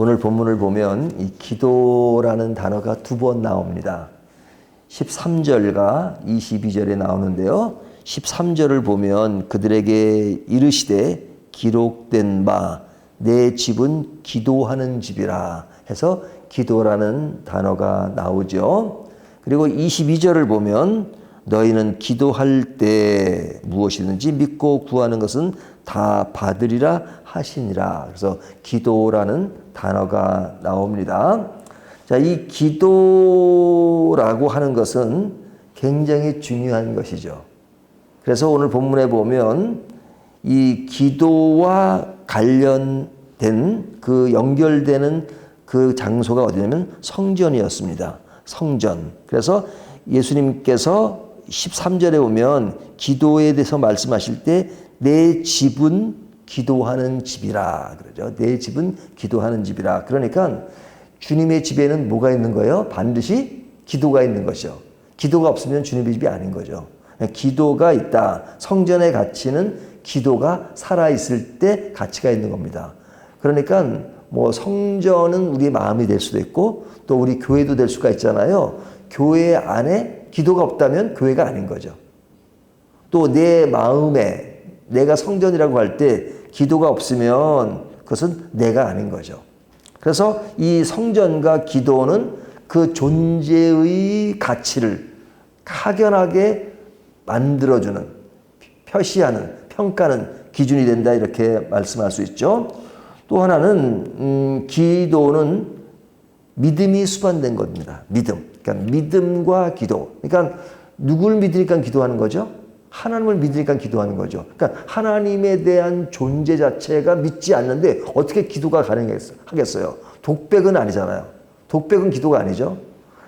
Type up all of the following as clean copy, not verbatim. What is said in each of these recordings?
오늘 본문을 보면 이 기도라는 단어가 두 번 나옵니다. 13절과 22절에 나오는데요. 13절을 보면 그들에게 이르시되 기록된 바 내 집은 기도하는 집이라 해서 기도라는 단어가 나오죠. 그리고 22절을 보면 너희는 기도할 때 무엇이든지 믿고 구하는 것은 다 받으리라 하시니라. 그래서 기도라는 단어가 나옵니다. 자, 이 기도라고 하는 것은 굉장히 중요한 것이죠. 그래서 오늘 본문에 보면 이 기도와 관련된 그 연결되는 그 장소가 어디냐면 성전이었습니다. 성전. 그래서 예수님께서 13절에 보면 기도에 대해서 말씀하실 때 내 집은 기도하는 집이라 그러죠. 내 집은 기도하는 집이라. 그러니까 주님의 집에는 뭐가 있는 거예요? 반드시 기도가 있는 것이죠. 기도가 없으면 주님의 집이 아닌 거죠. 기도가 있다. 성전의 가치는 기도가 살아있을 때 가치가 있는 겁니다. 그러니까 뭐 성전은 우리의 마음이 될 수도 있고 또 우리 교회도 될 수가 있잖아요. 교회 안에 기도가 없다면 교회가 아닌 거죠. 또 내 마음에 내가 성전이라고 할 때 기도가 없으면 그것은 내가 아닌 거죠. 그래서 이 성전과 기도는 그 존재의 가치를 확연하게 만들어주는, 표시하는, 평가는 기준이 된다 이렇게 말씀할 수 있죠. 또 하나는 기도는 믿음이 수반된 겁니다. 믿음. 그러니까 믿음과 기도. 그러니까 누굴 믿으니까 기도하는 거죠? 하나님을 믿으니까 기도하는 거죠. 그러니까 하나님에 대한 존재 자체가 믿지 않는데 어떻게 기도가 가능하겠어요? 독백은 아니잖아요. 독백은 기도가 아니죠.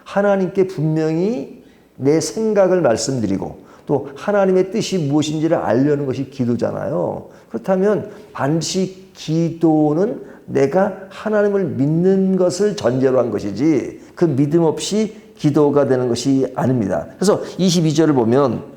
하나님께 분명히 내 생각을 말씀드리고 또 하나님의 뜻이 무엇인지를 알려는 것이 기도잖아요. 그렇다면 반드시 기도는 내가 하나님을 믿는 것을 전제로 한 것이지 그 믿음 없이 기도가 되는 것이 아닙니다. 그래서 22절을 보면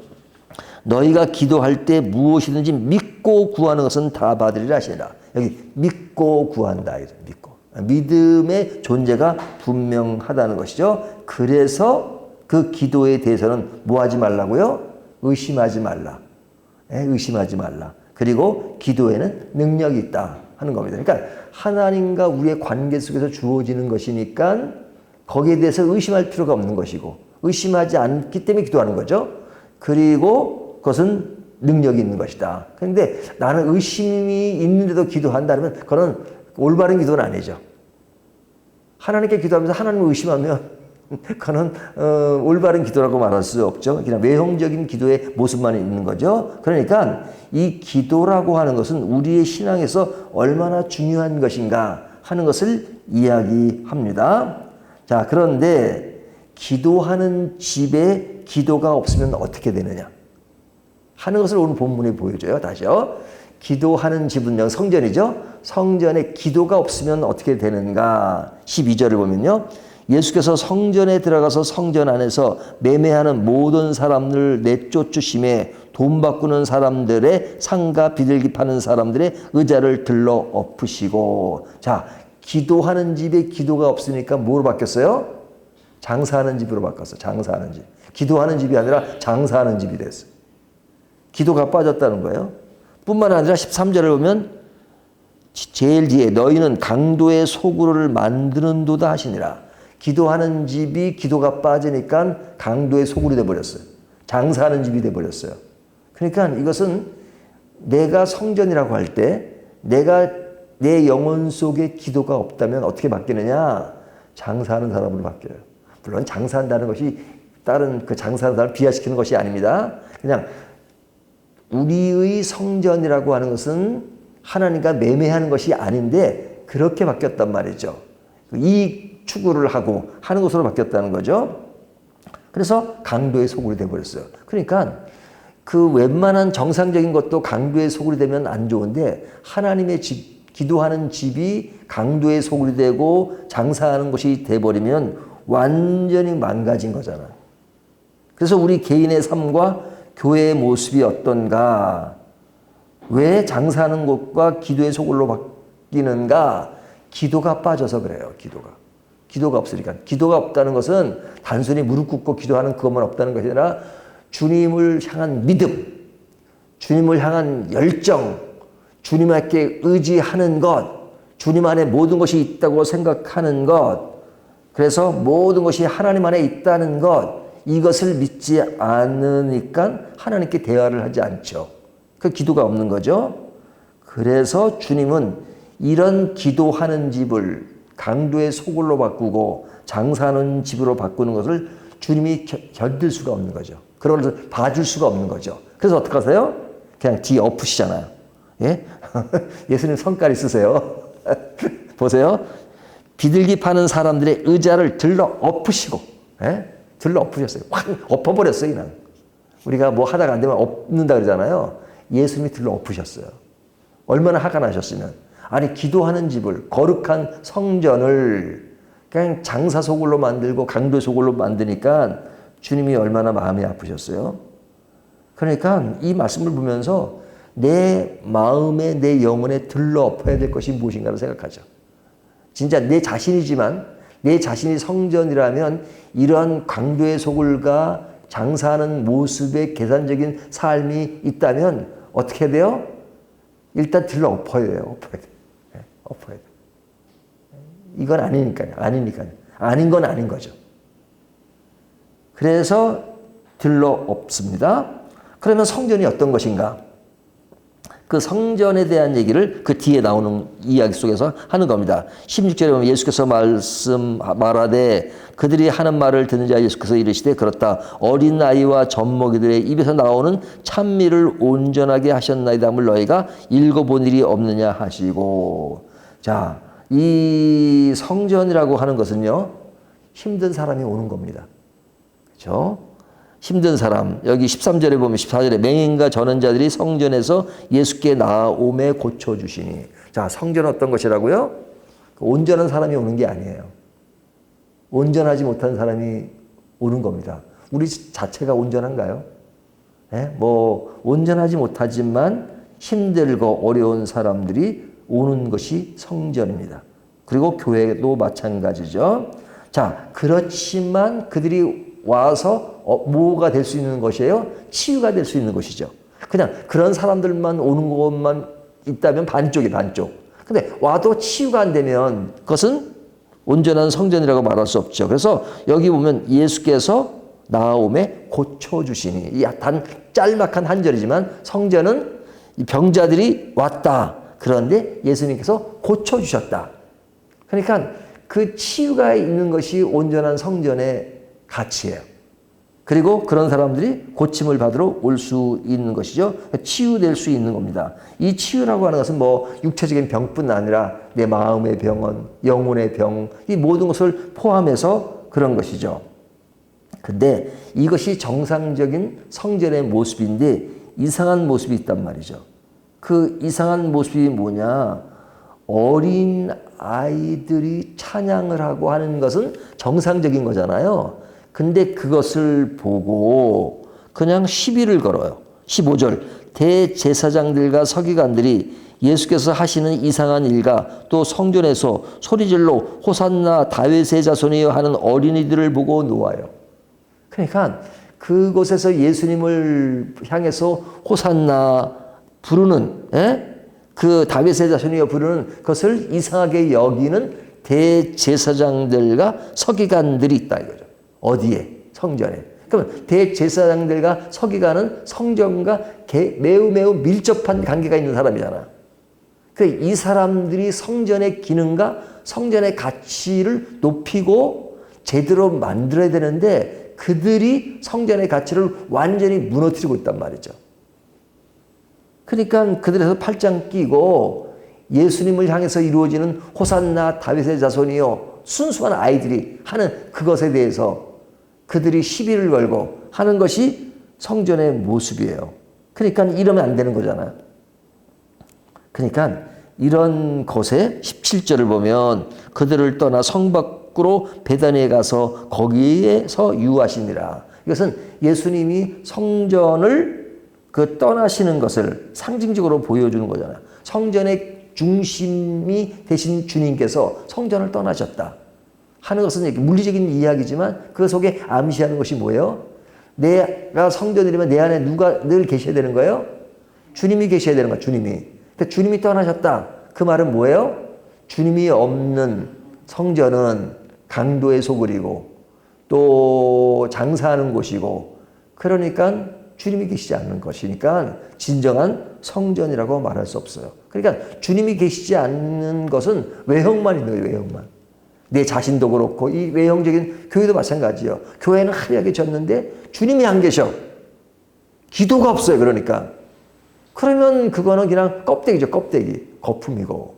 너희가 기도할 때 무엇이든지 믿고 구하는 것은 다 받으리라 하시니라. 여기 믿고 구한다. 믿고. 믿음의 존재가 분명하다는 것이죠. 그래서 그 기도에 대해서는 뭐 하지 말라고요? 의심하지 말라. 의심하지 말라. 그리고 기도에는 능력이 있다 하는 겁니다. 그러니까 하나님과 우리의 관계 속에서 주어지는 것이니까 거기에 대해서 의심할 필요가 없는 것이고 의심하지 않기 때문에 기도하는 거죠. 그리고 그것은 능력이 있는 것이다. 그런데 나는 의심이 있는데도 기도한다면 그건 올바른 기도는 아니죠. 하나님께 기도하면서 하나님을 의심하면 그건 올바른 기도라고 말할 수 없죠. 그냥 외형적인 기도의 모습만 있는 거죠. 그러니까 이 기도라고 하는 것은 우리의 신앙에서 얼마나 중요한 것인가 하는 것을 이야기합니다. 자, 그런데 기도하는 집에 기도가 없으면 어떻게 되느냐 하는 것을 오늘 본문에 보여줘요. 다시요. 기도하는 집은 성전이죠. 성전에 기도가 없으면 어떻게 되는가. 12절을 보면요. 예수께서 성전에 들어가서 성전 안에서 매매하는 모든 사람들 내쫓으심에 돈 바꾸는 사람들의 상가 비둘기 파는 사람들의 의자를 들러 엎으시고. 자, 기도하는 집에 기도가 없으니까 뭐로 바뀌었어요? 장사하는 집으로 바뀌었어요. 장사하는 집. 기도하는 집이 아니라 장사하는 집이 됐어요. 기도가 빠졌다는 거예요. 뿐만 아니라 13절을 보면 제일 뒤에 너희는 강도의 소굴을 만드는도다 하시니라. 기도하는 집이 기도가 빠지니까 강도의 소굴이 돼버렸어요. 장사하는 집이 돼버렸어요. 그러니까 이것은 내가 성전이라고 할 때 내가 내 영혼 속에 기도가 없다면 어떻게 바뀌느냐? 장사하는 사람으로 바뀌어요. 물론 장사한다는 것이 다른 그 장사하는 사람을 비하시키는 것이 아닙니다. 그냥 우리의 성전이라고 하는 것은 하나님과 매매하는 것이 아닌데 그렇게 바뀌었단 말이죠. 이 추구를 하고 하는 것으로 바뀌었다는 거죠. 그래서 강도의 소굴이 되어버렸어요. 그러니까 그 웬만한 정상적인 것도 강도의 소굴이 되면 안 좋은데 하나님의 집, 기도하는 집이 강도의 소굴이 되고 장사하는 곳이 돼버리면 완전히 망가진 거잖아요. 그래서 우리 개인의 삶과 교회의 모습이 어떤가? 왜 장사하는 곳과 기도의 소굴로 바뀌는가? 기도가 빠져서 그래요. 기도가 없으니까. 기도가 없다는 것은 단순히 무릎 꿇고 기도하는 그것만 없다는 것이 아니라 주님을 향한 믿음, 주님을 향한 열정, 주님께 의지하는 것, 주님 안에 모든 것이 있다고 생각하는 것, 그래서 모든 것이 하나님 안에 있다는 것, 이것을 믿지 않으니까 하나님께 대화를 하지 않죠. 그 기도가 없는 거죠. 그래서 주님은 이런 기도하는 집을 강도의 소굴로 바꾸고 장사하는 집으로 바꾸는 것을 주님이 견딜 수가 없는 거죠. 그런 것을 봐줄 수가 없는 거죠. 그래서 어떻게 하세요? 그냥 뒤에 엎으시잖아요. 예? 예수님 성깔 있으세요. 보세요. 비둘기 파는 사람들의 의자를 들러 엎으시고, 예? 들러 엎으셨어요. 확 엎어버렸어요, 그냥. 우리가 뭐 하다가 안 되면 엎는다 그러잖아요. 예수님이 들러 엎으셨어요. 얼마나 화가 나셨으면. 아니, 기도하는 집을, 거룩한 성전을 그냥 장사 소굴로 만들고 강도 소굴로 만드니까 주님이 얼마나 마음이 아프셨어요. 그러니까 이 말씀을 보면서 내 마음에, 내 영혼에 들러 엎어야 될 것이 무엇인가를 생각하죠. 진짜 내 자신이지만 내 자신이 성전이라면 이러한 강도의 소굴과 장사하는 모습의 계산적인 삶이 있다면 어떻게 돼요? 일단 들러 엎어야 돼요. 엎어야 돼. 이건 아니니까요. 아닌 건 아닌 거죠. 그래서 들러 엎습니다. 그러면 성전이 어떤 것인가? 그 성전에 대한 얘기를 그 뒤에 나오는 이야기 속에서 하는 겁니다. 16절에 보면 예수께서 말하되 그들이 하는 말을 듣는 자 예수께서 이르시되 그렇다. 어린 아이와 젖먹이들의 입에서 나오는 찬미를 온전하게 하셨나이다 함을 너희가 읽어본 일이 없느냐 하시고. 자, 이 성전이라고 하는 것은요, 힘든 사람이 오는 겁니다. 그렇죠? 힘든 사람, 여기 13절에 보면 14절에 맹인과 저는 자들이 성전에서 예수께 나아오매 고쳐주시니. 자, 성전은 어떤 것이라고요? 온전한 사람이 오는 게 아니에요. 온전하지 못한 사람이 오는 겁니다. 우리 자체가 온전한가요? 네? 뭐 온전하지 못하지만 힘들고 어려운 사람들이 오는 것이 성전입니다. 그리고 교회도 마찬가지죠. 자, 그렇지만 그들이 와서 뭐가 될 수 있는 것이에요? 치유가 될 수 있는 것이죠. 그냥 그런 사람들만 오는 것만 있다면 반쪽이 반쪽. 근데 와도 치유가 안 되면 그것은 온전한 성전이라고 말할 수 없죠. 그래서 여기 보면 예수께서 나아오매 고쳐주시니. 이 단 짤막한 한 절이지만 성전은 병자들이 왔다. 그런데 예수님께서 고쳐주셨다. 그러니까 그 치유가 있는 것이 온전한 성전의 가치예요. 그리고 그런 사람들이 고침을 받으러 올 수 있는 것이죠. 치유될 수 있는 겁니다. 이 치유라고 하는 것은 뭐 육체적인 병뿐 아니라 내 마음의 병원, 영혼의 병, 이 모든 것을 포함해서 그런 것이죠. 근데 이것이 정상적인 성전의 모습인데 이상한 모습이 있단 말이죠. 그 이상한 모습이 뭐냐? 어린 아이들이 찬양을 하고 하는 것은 정상적인 거잖아요. 근데 그것을 보고 그냥 시비를 걸어요. 15절 대제사장들과 서기관들이 예수께서 하시는 이상한 일과 또 성전에서 소리질러 호산나 다윗의 자손이여 하는 어린이들을 보고 놓아요. 그러니까 그곳에서 예수님을 향해서 호산나 부르는, 그 다윗의 자손이여 부르는 것을 이상하게 여기는 대제사장들과 서기관들이 있다 이거죠. 어디에? 성전에. 그러면 대제사장들과 서기관은 성전과 매우 밀접한 관계가 있는 사람이잖아. 이 사람들이 성전의 기능과 성전의 가치를 높이고 제대로 만들어야 되는데 그들이 성전의 가치를 완전히 무너뜨리고 있단 말이죠. 그러니까 그들에서 팔짱 끼고 예수님을 향해서 이루어지는 호산나 다윗의 자손이요 순수한 아이들이 하는 그것에 대해서 그들이 시비를 걸고 하는 것이 성전의 모습이에요. 그러니까 이러면 안 되는 거잖아요. 그러니까 이런 것에 17절을 보면 그들을 떠나 성 밖으로 베다니에 가서 거기에서 유하시니라. 이것은 예수님이 성전을 떠나시는 것을 상징적으로 보여주는 거잖아요. 성전의 중심이 되신 주님께서 성전을 떠나셨다 하는 것은 물리적인 이야기지만 그 속에 암시하는 것이 뭐예요? 내가 성전이라면 내 안에 누가 늘 계셔야 되는 거예요? 주님이 계셔야 되는 거야, 주님이. 그러니까 주님이 떠나셨다. 그 말은 뭐예요? 주님이 없는 성전은 강도의 소굴이고 또 장사하는 곳이고 그러니까 주님이 계시지 않는 것이니까 진정한 성전이라고 말할 수 없어요. 그러니까 주님이 계시지 않는 것은 외형만 있는 거예요, 외형만. 내 자신도 그렇고 이 외형적인 교회도 마찬가지예요. 교회는 화려하게 졌는데 주님이 안 계셔. 기도가 없어요. 그러니까. 그러면 그거는 그냥 껍데기죠. 껍데기. 거품이고.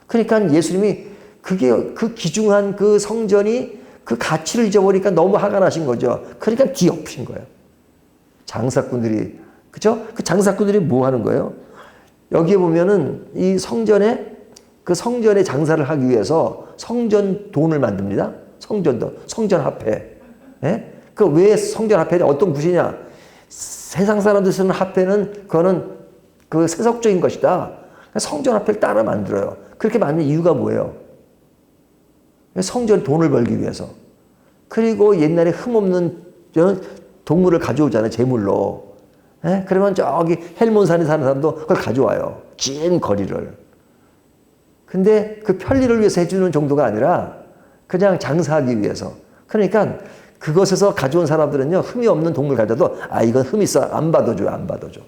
그러니까 예수님이 그 귀중한 그 성전이 그 가치를 잊어버리니까 너무 화가 나신 거죠. 그러니까 뒤엎으신 거예요. 장사꾼들이. 그죠? 그 장사꾼들이 뭐 하는 거예요? 여기에 보면은 이 성전에 그 성전의 장사를 하기 위해서 성전 돈을 만듭니다. 성전돈, 성전 화폐. 예? 그 왜 성전 화폐냐? 어떤 굿이냐? 세상 사람들 쓰는 화폐는 그거는 그 세속적인 것이다. 성전 화폐를 따라 만들어요. 그렇게 만든 이유가 뭐예요? 성전 돈을 벌기 위해서. 그리고 옛날에 흠없는 동물을 가져오잖아요. 제물로. 예? 그러면 저기 헬몬산에 사는 사람도 그걸 가져와요. 긴 거리를. 근데 그 편리를 위해서 해주는 정도가 아니라 그냥 장사하기 위해서. 그러니까 그것에서 가져온 사람들은요, 흠이 없는 동물 가져도, 이건 흠 있어. 안 받아줘요, 안 받아줘.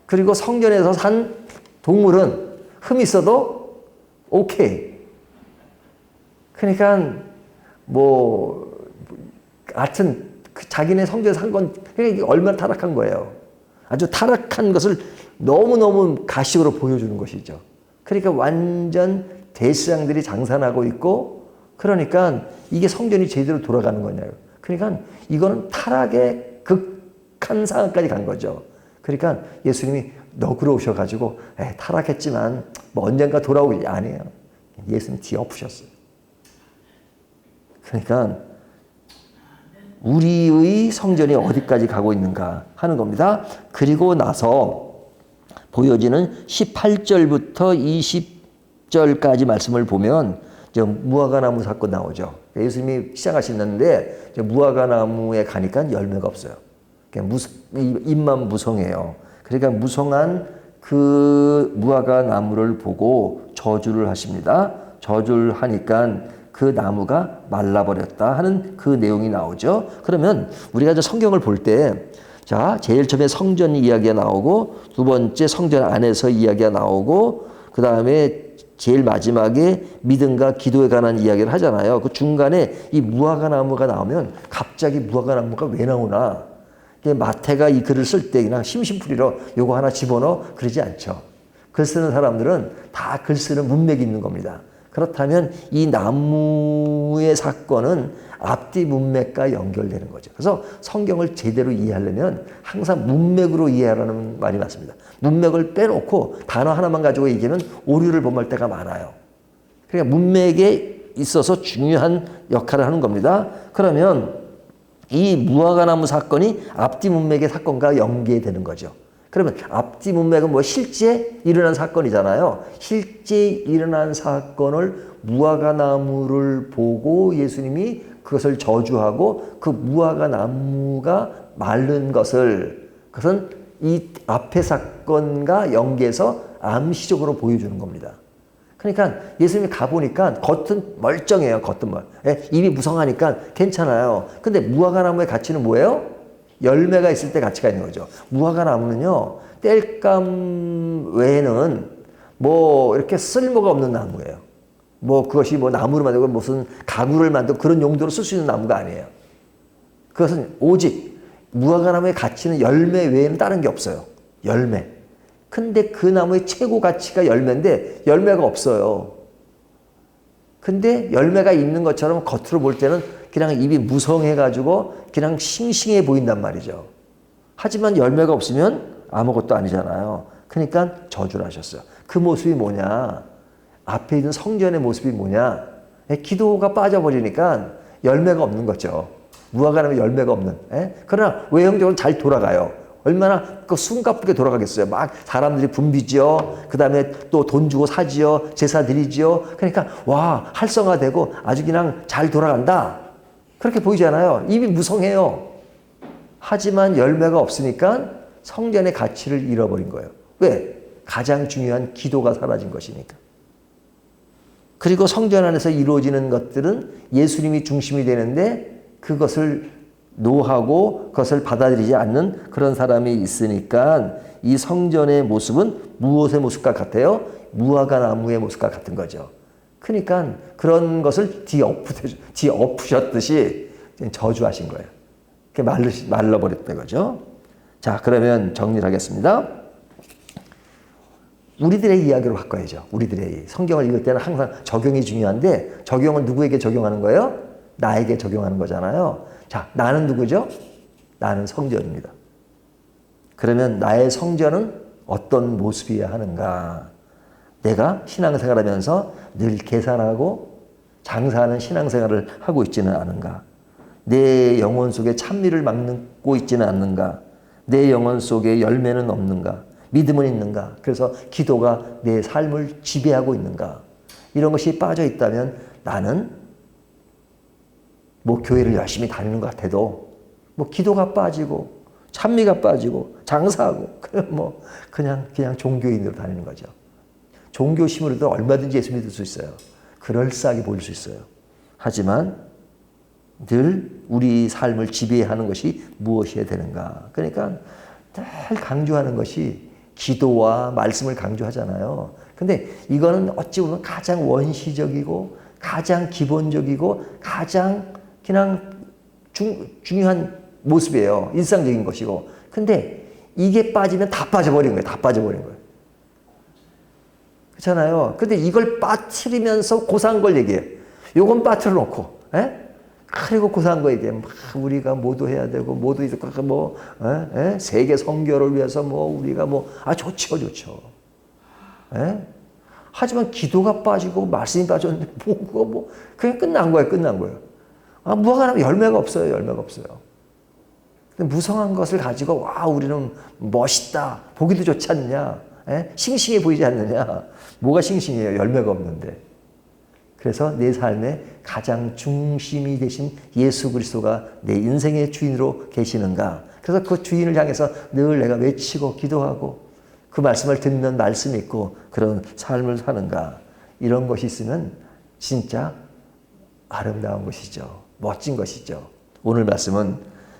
그리고 성전에서 산 동물은 흠 있어도 오케이. 그러니까 하여튼 자기네 성전에서 산 건 얼마나 타락한 거예요. 아주 타락한 것을 너무너무 가식으로 보여주는 것이죠. 그러니까 완전 대시장들이 장산하고 있고 그러니까 이게 성전이 제대로 돌아가는 거냐요. 그러니까 이거는 타락의 극한 상황까지 간 거죠. 그러니까 예수님이 너그러우셔가지고 타락했지만 언젠가 돌아오기 아니에요. 예수님 뒤엎으셨어요. 그러니까 우리의 성전이 어디까지 가고 있는가 하는 겁니다. 그리고 나서 보여지는 18절부터 20절까지 말씀을 보면 무화과나무 사건 나오죠. 예수님이 시작하시는데 무화과나무에 가니까 열매가 없어요. 잎만 무성해요. 그러니까 무성한 그 무화과나무를 보고 저주를 하십니다. 저주를 하니까 그 나무가 말라버렸다 하는 그 내용이 나오죠. 그러면 우리가 이제 성경을 볼 때 자, 제일 처음에 성전 이야기가 나오고 두 번째 성전 안에서 이야기가 나오고 그 다음에 제일 마지막에 믿음과 기도에 관한 이야기를 하잖아요. 그 중간에 이 무화과나무가 나오면 갑자기 무화과나무가 왜 나오나? 마태가 이 글을 쓸 때 그냥 심심풀이로 요거 하나 집어넣어 그러지 않죠. 글 쓰는 사람들은 다 글 쓰는 문맥이 있는 겁니다. 그렇다면 이 나무의 사건은 앞뒤 문맥과 연결되는 거죠. 그래서 성경을 제대로 이해하려면 항상 문맥으로 이해하라는 말이 맞습니다. 문맥을 빼놓고 단어 하나만 가지고 얘기하면 오류를 범할 때가 많아요. 그러니까 문맥에 있어서 중요한 역할을 하는 겁니다. 그러면 이 무화과나무 사건이 앞뒤 문맥의 사건과 연계되는 거죠. 그러면 앞뒤 문맥은 실제 일어난 사건이잖아요. 실제 일어난 사건을 무화과나무를 보고 예수님이 그것을 저주하고 그 무화과나무가 마른 그것은 이 앞의 사건과 연계해서 암시적으로 보여주는 겁니다. 그러니까 예수님이 가보니까 겉은 멀쩡해요. 입이 무성하니까 괜찮아요. 근데 무화과나무의 가치는 뭐예요? 열매가 있을 때 가치가 있는 거죠. 무화과나무는요, 땔감 외에는 이렇게 쓸모가 없는 나무예요. 그것이 나무를 만들고 무슨 가구를 만들고 그런 용도로 쓸 수 있는 나무가 아니에요. 그것은 오직 무화과나무의 가치는 열매 외에는 다른 게 없어요. 열매. 근데 그 나무의 최고 가치가 열매인데 열매가 없어요. 근데 열매가 있는 것처럼 겉으로 볼 때는 그냥 입이 무성해가지고 그냥 싱싱해 보인단 말이죠. 하지만 열매가 없으면 아무것도 아니잖아요. 그러니까 저주를 하셨어요. 그 모습이 뭐냐? 앞에 있는 성전의 모습이 뭐냐? 기도가 빠져버리니까 열매가 없는 거죠. 무화과나무 열매가 없는. 그러나 외형적으로 잘 돌아가요. 얼마나 그 숨가쁘게 돌아가겠어요. 막 사람들이 붐비죠. 그 다음에 또 돈 주고 사지요. 제사 드리지요. 그러니까 와, 활성화되고 아주 그냥 잘 돌아간다. 그렇게 보이잖아요. 이미 무성해요. 하지만 열매가 없으니까 성전의 가치를 잃어버린 거예요. 왜? 가장 중요한 기도가 사라진 것이니까. 그리고 성전 안에서 이루어지는 것들은 예수님이 중심이 되는데 그것을 노하고 그것을 받아들이지 않는 그런 사람이 있으니까 이 성전의 모습은 무엇의 모습과 같아요? 무화과 나무의 모습과 같은 거죠. 그러니까 그런 것을 뒤엎으셨듯이 저주하신 거예요. 말라버렸던 거죠. 자, 그러면 정리를 하겠습니다. 우리들의 이야기로 바꿔야죠. 우리들의 성경을 읽을 때는 항상 적용이 중요한데 적용은 누구에게 적용하는 거예요? 나에게 적용하는 거잖아요. 자, 나는 누구죠? 나는 성전입니다. 그러면 나의 성전은 어떤 모습이어야 하는가? 내가 신앙생활 하면서 늘 계산하고 장사하는 신앙생활을 하고 있지는 않은가? 내 영혼 속에 찬미를 막고 있지는 않는가? 내 영혼 속에 열매는 없는가? 믿음은 있는가? 그래서 기도가 내 삶을 지배하고 있는가? 이런 것이 빠져 있다면 나는 뭐 교회를 열심히 다니는 것 같아도 뭐 기도가 빠지고 찬미가 빠지고 장사하고 그냥 종교인으로 다니는 거죠. 종교심으로도 얼마든지 예수 믿을 수 있어요. 그럴싸하게 보일 수 있어요. 하지만 늘 우리 삶을 지배하는 것이 무엇이어야 되는가? 그러니까 늘 강조하는 것이 기도와 말씀을 강조하잖아요. 근데 이거는 어찌 보면 가장 원시적이고 가장 기본적이고 가장 그냥 중요한 모습이에요. 일상적인 것이고. 근데 이게 빠지면 다 빠져버린 거예요. 다 빠져버린 거예요. 그렇잖아요. 근데 이걸 빠뜨리면서 고사한 걸 얘기해요. 요건 빠뜨려 놓고, 그리고 고사한 거 얘기해요. 우리가 모두 해야 되고, 모두 세계 선교를 위해서 우리가 좋죠, 좋죠. 하지만 기도가 빠지고, 말씀이 빠졌는데, 그냥 끝난 거예요, 끝난 거예요. 무화과 나무 열매가 없어요, 열매가 없어요. 근데 무성한 것을 가지고, 와, 우리는 멋있다, 보기도 좋지 않냐, 싱싱해 보이지 않느냐. 뭐가 싱싱해요? 열매가 없는데. 그래서 내 삶의 가장 중심이 되신 예수 그리스도가 내 인생의 주인으로 계시는가. 그래서 그 주인을 향해서 늘 내가 외치고 기도하고 그 말씀을 듣는 말씀이 있고 그런 삶을 사는가. 이런 것이 있으면 진짜 아름다운 것이죠. 멋진 것이죠. 오늘 말씀은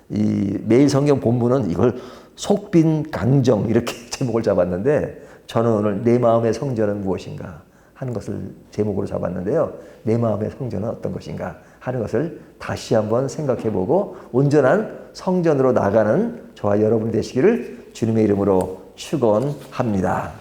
이 매일 성경 본문은 이걸 속빈 강정 이렇게 제목을 잡았는데 저는 오늘 내 마음의 성전은 무엇인가 하는 것을 제목으로 잡았는데요. 내 마음의 성전은 어떤 것인가 하는 것을 다시 한번 생각해보고 온전한 성전으로 나가는 저와 여러분 되시기를 주님의 이름으로 축원합니다.